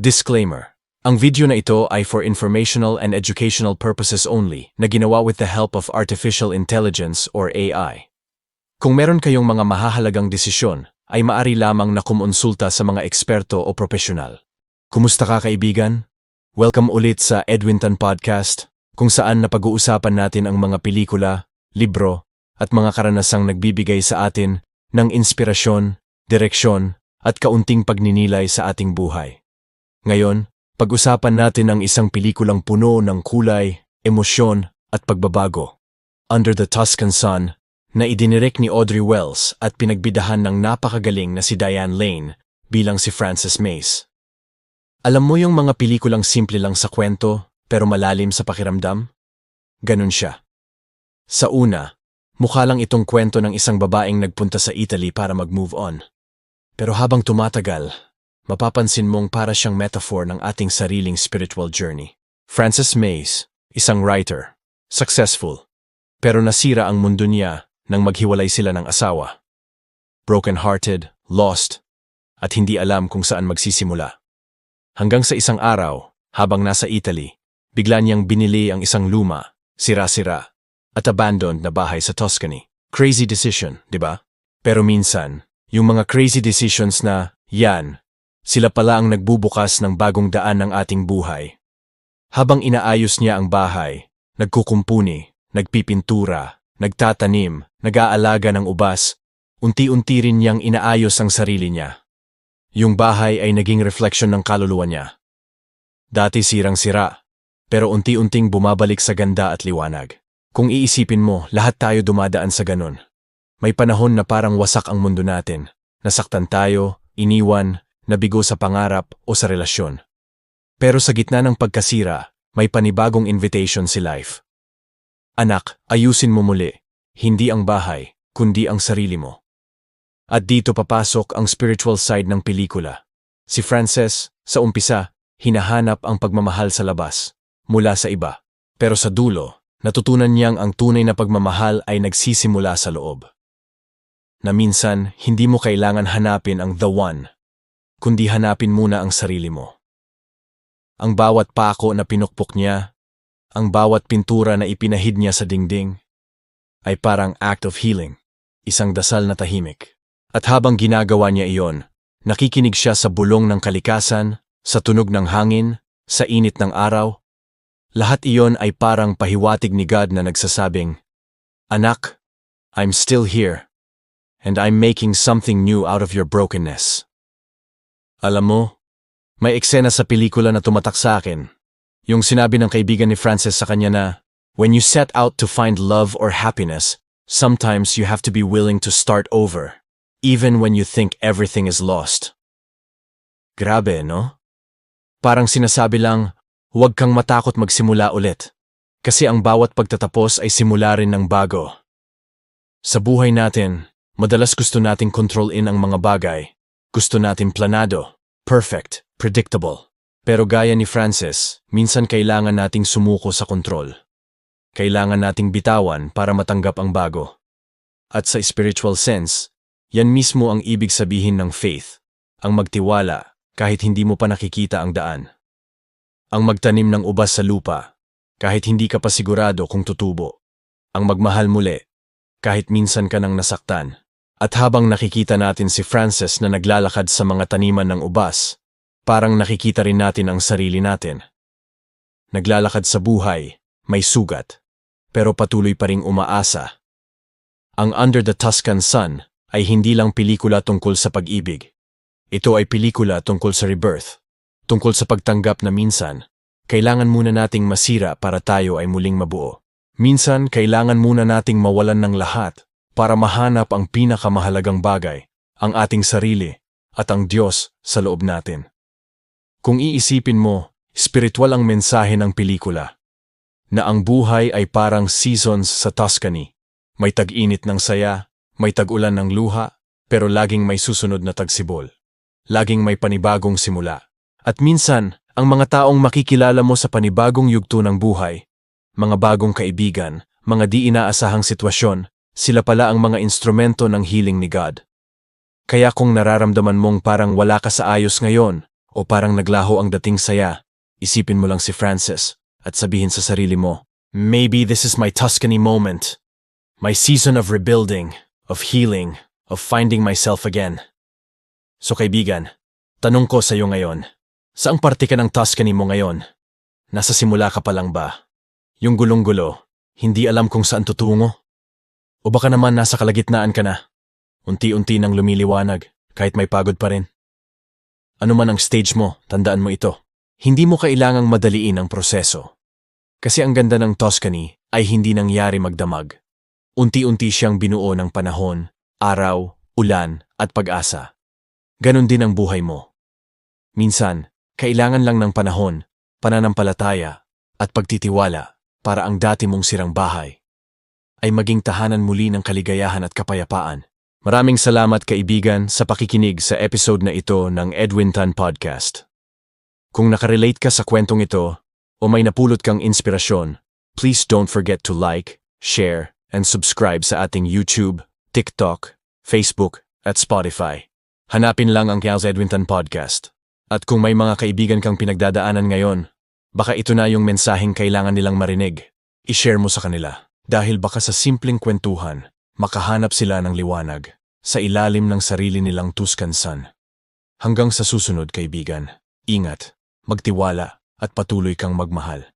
Disclaimer. Ang video na ito ay for informational and educational purposes only na ginawa with the help of artificial intelligence or AI. Kung meron kayong mga mahahalagang desisyon, ay maari lamang na kumonsulta sa mga eksperto o profesional. Kumusta ka, kaibigan? Welcome ulit sa Edwin Tan Podcast, kung saan napag-uusapan natin ang mga pelikula, libro, at mga karanasang nagbibigay sa atin ng inspirasyon, direksyon, at kaunting pagninilay sa ating buhay. Ngayon, pag-usapan natin ang isang pelikulang puno ng kulay, emosyon, at pagbabago. Under the Tuscan Sun, na idinirek ni Audrey Wells at pinagbidahan ng napakagaling na si Diane Lane bilang si Frances Mace. Alam mo yung mga pelikulang simple lang sa kwento pero malalim sa pakiramdam? Ganun siya. Sa una, mukha lang itong kwento ng isang babaeng nagpunta sa Italy para mag-move on. Pero habang tumatagal, mapapansin mong para siyang metaphor ng ating sariling spiritual journey. Frances Mace, isang writer, successful, pero nasira ang mundo niya nang maghiwalay sila ng asawa. Broken-hearted, lost, at hindi alam kung saan magsisimula. Hanggang sa isang araw, habang nasa Italy, bigla niyang binili ang isang luma, sira-sira, at abandoned na bahay sa Tuscany. Crazy decision, di ba? Pero minsan, yung mga crazy decisions na, yan, sila pala ang nagbubukas ng bagong daan ng ating buhay. Habang inaayos niya ang bahay, nagkukumpuni, nagpipintura, nagtatanim, nag-aalaga ng ubas, unti-unti rin niyang inaayos ang sarili niya. Yung bahay ay naging refleksyon ng kaluluwa niya. Dati sirang-sira, pero unti-unting bumabalik sa ganda at liwanag. Kung iisipin mo, lahat tayo dumadaan sa ganun. May panahon na parang wasak ang mundo natin. Nasaktan tayo, iniwan, nabigo sa pangarap o sa relasyon. Pero sa gitna ng pagkasira, may panibagong invitation si life. Anak, ayusin mo muli, hindi ang bahay, kundi ang sarili mo. At dito papasok ang spiritual side ng pelikula. Si Frances, sa umpisa, hinahanap ang pagmamahal sa labas, mula sa iba. Pero sa dulo, natutunan niyang ang tunay na pagmamahal ay nagsisimula sa loob. Na minsan, hindi mo kailangan hanapin ang the one, kundi hanapin muna ang sarili mo. Ang bawat pako na pinukpok niya, ang bawat pintura na ipinahid niya sa dingding, ay parang act of healing, isang dasal na tahimik. At habang ginagawa niya iyon, nakikinig siya sa bulong ng kalikasan, sa tunog ng hangin, sa init ng araw. Lahat iyon ay parang pahiwatig ni God na nagsasabing, "Anak, I'm still here, and I'm making something new out of your brokenness." Alam mo, may eksena sa pelikula na tumatak sa akin. Yung sinabi ng kaibigan ni Frances sa kanya na, "When you set out to find love or happiness, sometimes you have to be willing to start over, even when you think everything is lost." Grabe, no? Parang sinasabi lang, huwag kang matakot magsimula ulit. Kasi ang bawat pagtatapos ay simula rin ng bago. Sa buhay natin, madalas gusto nating control-in ang mga bagay. Gusto natin planado, perfect, predictable. Pero gaya ni Frances, minsan kailangan nating sumuko sa kontrol. Kailangan nating bitawan para matanggap ang bago. At sa spiritual sense, yan mismo ang ibig sabihin ng faith, ang magtiwala kahit hindi mo pa nakikita ang daan. Ang magtanim ng ubas sa lupa, kahit hindi ka pa sigurado kung tutubo. Ang magmahal muli, kahit minsan ka nang nasaktan. At habang nakikita natin si Frances na naglalakad sa mga taniman ng ubas, parang nakikita rin natin ang sarili natin. Naglalakad sa buhay, may sugat, pero patuloy pa ring umaasa. Ang Under the Tuscan Sun ay hindi lang pelikula tungkol sa pag-ibig. Ito ay pelikula tungkol sa rebirth, tungkol sa pagtanggap na minsan, kailangan muna nating masira para tayo ay muling mabuo. Minsan, kailangan muna nating mawalan ng lahat para mahanap ang pinakamahalagang bagay, ang ating sarili at ang Diyos sa loob natin. Kung iisipin mo, spiritual ang mensahe ng pelikula, na ang buhay ay parang seasons sa Tuscany. May tag-init ng saya, may tag-ulan ng luha, pero laging may susunod na tagsibol. Laging may panibagong simula. At minsan, ang mga taong makikilala mo sa panibagong yugto ng buhay, mga bagong kaibigan, mga di inaasahang sitwasyon, sila pala ang mga instrumento ng healing ni God. Kaya kung nararamdaman mong parang wala ka sa ayos ngayon, O parang naglaho ang dating saya, isipin mo lang si Francis at sabihin sa sarili mo, maybe this is my Tuscany moment. My season of rebuilding, of healing, of finding myself again. So kaibigan, tanong ko sa iyo ngayon, saang parte ka ng Tuscany mo ngayon? Nasa simula ka pa lang ba? Yung gulong-gulo, hindi alam kung saan tutungo? O baka naman nasa kalagitnaan ka na? Unti-unti nang lumiliwanag, kahit may pagod pa rin. Ano man ang stage mo, tandaan mo ito. Hindi mo kailangang madaliin ang proseso. Kasi ang ganda ng Tuscany ay hindi nangyari magdamag. Unti-unti siyang binuo ng panahon, araw, ulan, at pag-asa. Ganon din ang buhay mo. Minsan, kailangan lang ng panahon, pananampalataya, at pagtitiwala para ang dati mong sirang bahay ay maging tahanan muli ng kaligayahan at kapayapaan. Maraming salamat kaibigan sa pakikinig sa episode na ito ng Edwin Tan Podcast. Kung nakarelate ka sa kwentong ito o may napulot kang inspirasyon, please don't forget to like, share, and subscribe sa ating YouTube, TikTok, Facebook, at Spotify. Hanapin lang ang Edwin Tan Podcast. At kung may mga kaibigan kang pinagdadaanan ngayon, baka ito na yung mensaheng kailangan nilang marinig. I-share mo sa kanila. Dahil baka sa simpleng kwentuhan, makahanap sila ng liwanag sa ilalim ng sarili nilang Tuscan sun. Hanggang sa susunod kaibigan, ingat, magtiwala at patuloy kang magmahal.